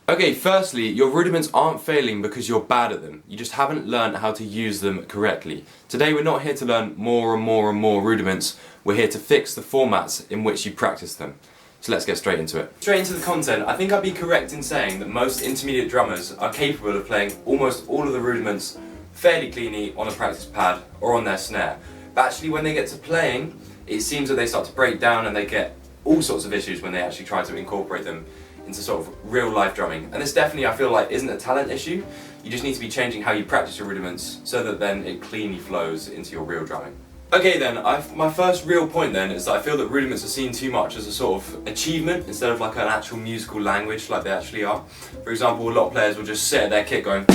Okay, firstly, your rudiments aren't failing because you're bad at them. You just haven't learned how to use them correctly. Today we're not here to learn more and more and more rudiments, we're here to fix the formats in which you practice them. So let's get straight into it. Straight into the content, I think I'd be correct in saying that most intermediate drummers are capable of playing almost all of the rudiments fairly cleanly on a practice pad or on their snare. But actually when they get to playing, it seems that they start to break down and they get all sorts of issues when they actually try to incorporate them into sort of real life drumming. And this definitely, I feel like, isn't a talent issue. You just need to be changing how you practice your rudiments so that then it cleanly flows into your real drumming. Okay then, my first real point then is that I feel that rudiments are seen too much as a sort of achievement instead of like an actual musical language like they actually are. For example, a lot of players will just sit at their kit going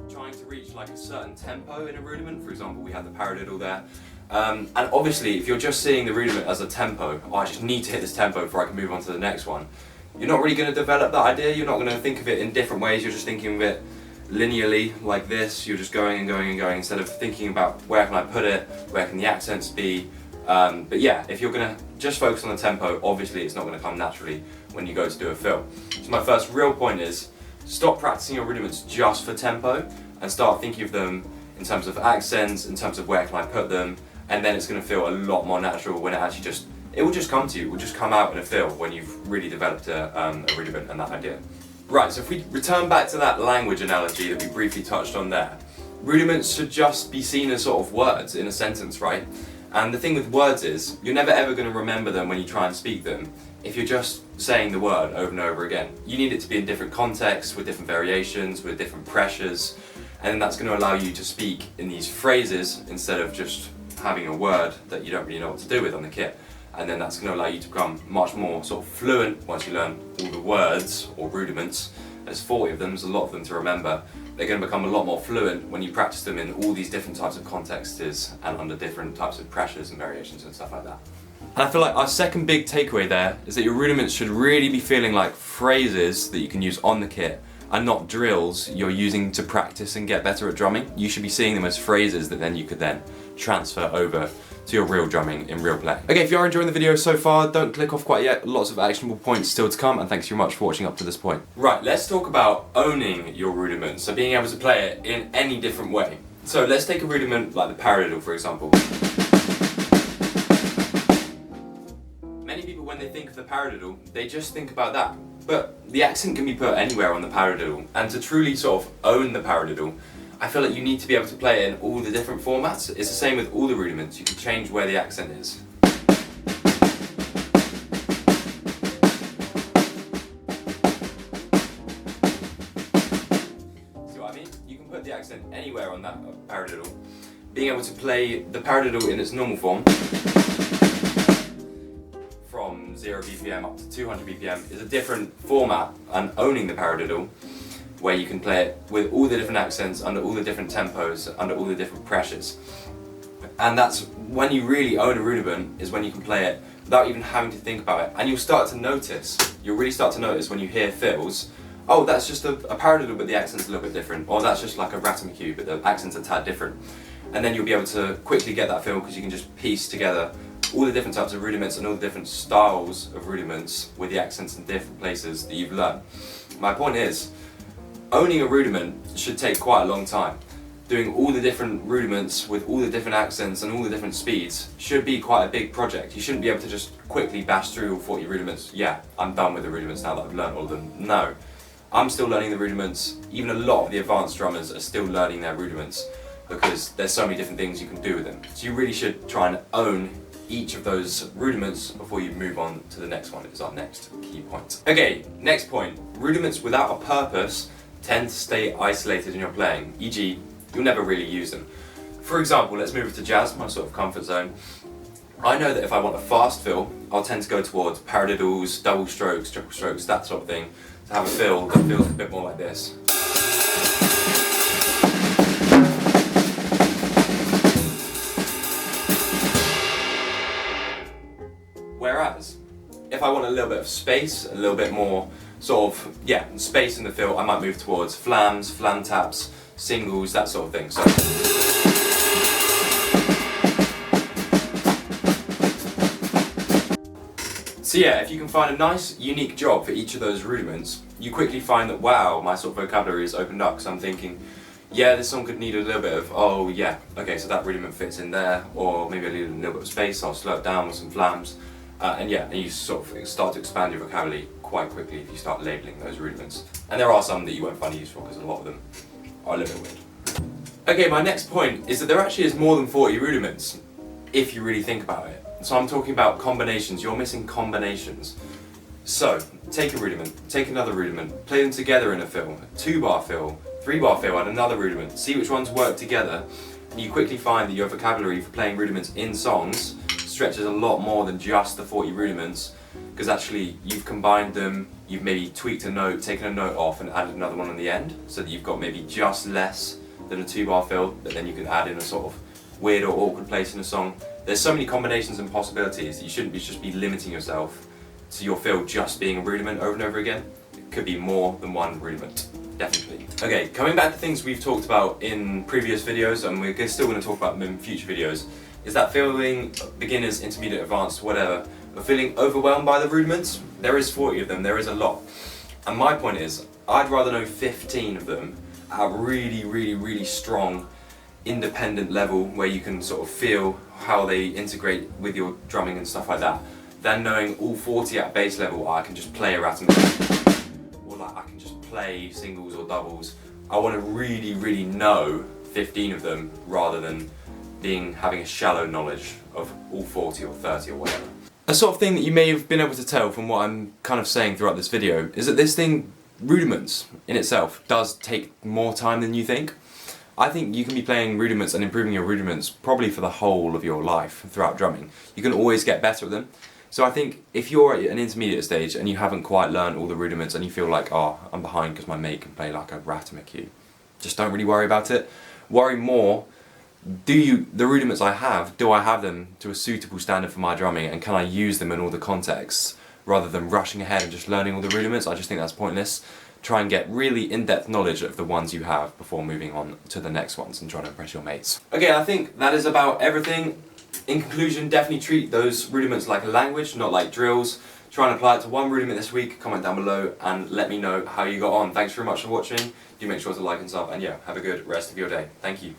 trying to reach like a certain tempo in a rudiment. For example, we have the paradiddle there. And obviously if you're just seeing the rudiment as a tempo, oh, I just need to hit this tempo before I can move on to the next one, you're not really going to develop that idea, you're not going to think of it in different ways, you're just thinking of it linearly like this, you're just going and going and going instead of thinking about where can I put it, where can the accents be. But yeah, if you're going to just focus on the tempo, obviously it's not going to come naturally when you go to do a fill. So my first real point is, stop practicing your rudiments just for tempo and start thinking of them in terms of accents, in terms of where can I put them, and then it's going to feel a lot more natural when it actually it will just come to you, it will just come out in a fill when you've really developed a rudiment and that idea. Right, so if we return back to that language analogy that we briefly touched on there, rudiments should just be seen as sort of words in a sentence, right? And the thing with words is, you're never ever going to remember them when you try and speak them if you're just saying the word over and over again. You need it to be in different contexts, with different variations, with different pressures, and then that's going to allow you to speak in these phrases instead of just having a word that you don't really know what to do with on the kit. And then that's going to allow you to become much more sort of fluent once you learn all the words or rudiments. There's 40 of them, there's a lot of them to remember. They're going to become a lot more fluent when you practice them in all these different types of contexts and under different types of pressures and variations and stuff like that. And I feel like our second big takeaway there is that your rudiments should really be feeling like phrases that you can use on the kit and not drills you're using to practice and get better at drumming. You should be seeing them as phrases that then you could then transfer over to your real drumming in real play. Okay, if you are enjoying the video so far, don't click off quite yet. Lots of actionable points still to come, and thanks very much for watching up to this point. Right, let's talk about owning your rudiments, so being able to play it in any different way. So let's take a rudiment like the paradiddle, for example. Many people, when they think of the paradiddle, they just think about that. But the accent can be put anywhere on the paradiddle, and to truly sort of own the paradiddle, I feel like you need to be able to play it in all the different formats. It's the same with all the rudiments, you can change where the accent is. See what I mean? You can put the accent anywhere on that paradiddle. Being able to play the paradiddle in its normal form, from 0 BPM up to 200 BPM, is a different format, and owning the paradiddle, where you can play it with all the different accents, under all the different tempos, under all the different pressures. And that's when you really own a rudiment, is when you can play it without even having to think about it. And you'll really start to notice when you hear fills, oh, that's just a paradiddle but the accent's a little bit different, or that's just like a ratamacue but the accent's a tad different. And then you'll be able to quickly get that feel because you can just piece together all the different types of rudiments and all the different styles of rudiments with the accents in different places that you've learned. My point is, owning a rudiment should take quite a long time. Doing all the different rudiments with all the different accents and all the different speeds should be quite a big project. You shouldn't be able to just quickly bash through all 40 rudiments. Yeah, I'm done with the rudiments now that I've learned all of them. No, I'm still learning the rudiments. Even a lot of the advanced drummers are still learning their rudiments because there's so many different things you can do with them. So you really should try and own each of those rudiments before you move on to the next one. Is our next key point. Okay, next point. Rudiments without a purpose tend to stay isolated in your playing, e.g. you'll never really use them. For example, let's move to jazz, my sort of comfort zone. I know that if I want a fast fill, I'll tend to go towards paradiddles, double strokes, triple strokes, that sort of thing, to have a fill that feels a bit more like this. Whereas, if I want a little bit of space, a little bit more sort of, space in the fill, I might move towards flams, flam taps, singles, that sort of thing. So So yeah, if you can find a nice, unique job for each of those rudiments, you quickly find that, wow, my sort of vocabulary is opened up, because I'm thinking, yeah, this song could need a little bit of, oh yeah, okay, so that rudiment fits in there, or maybe I need a little bit of space, so I'll slow it down with some flams, and yeah, and you sort of start to expand your vocabulary quite quickly if you start labelling those rudiments. And there are some that you won't find useful, because a lot of them are a little bit weird. Okay, my next point is that there actually is more than 40 rudiments, if you really think about it. So I'm talking about combinations. You're missing combinations. So, take a rudiment, take another rudiment, play them together in a fill, a 2-bar fill, 3-bar fill and another rudiment, see which ones work together, and you quickly find that your vocabulary for playing rudiments in songs stretches a lot more than just the 40 rudiments, because actually you've combined them, you've maybe tweaked a note, taken a note off and added another one on the end, so that you've got maybe just less than a 2-bar fill, but then you can add in a sort of weird or awkward place in a song. There's so many combinations and possibilities that you shouldn't just be limiting yourself to your fill just being a rudiment over and over again. It could be more than one rudiment, definitely. Okay, coming back to things we've talked about in previous videos, and we're still going to talk about them in future videos, is that feeling beginners, intermediate, advanced, whatever, but feeling overwhelmed by the rudiments. There is 40 of them, there is a lot. And my point is, I'd rather know 15 of them at a really strong independent level where you can sort of feel how they integrate with your drumming and stuff like that, than knowing all 40 at base level. I can just play a ratamacues, or like I can just play singles or doubles. I want to really know 15 of them rather than having a shallow knowledge of all 40 or 30 or whatever. A sort of thing that you may have been able to tell from what I'm kind of saying throughout this video is that this thing, rudiments in itself, does take more time than you think. I think you can be playing rudiments and improving your rudiments probably for the whole of your life throughout drumming. You can always get better at them. So I think if you're at an intermediate stage and you haven't quite learned all the rudiments and you feel like, oh, I'm behind because my mate can play like a ratamacue, just don't really worry about it. Worry more, the rudiments I have, do I have them to a suitable standard for my drumming, and can I use them in all the contexts rather than rushing ahead and just learning all the rudiments? I just think that's pointless. Try and get really in-depth knowledge of the ones you have before moving on to the next ones and trying to impress your mates. Okay, I think that is about everything. In conclusion, definitely treat those rudiments like a language, not like drills. Try and apply it to one rudiment this week, comment down below and let me know how you got on. Thanks very much for watching. Do make sure to like and sub, and yeah, have a good rest of your day. Thank you.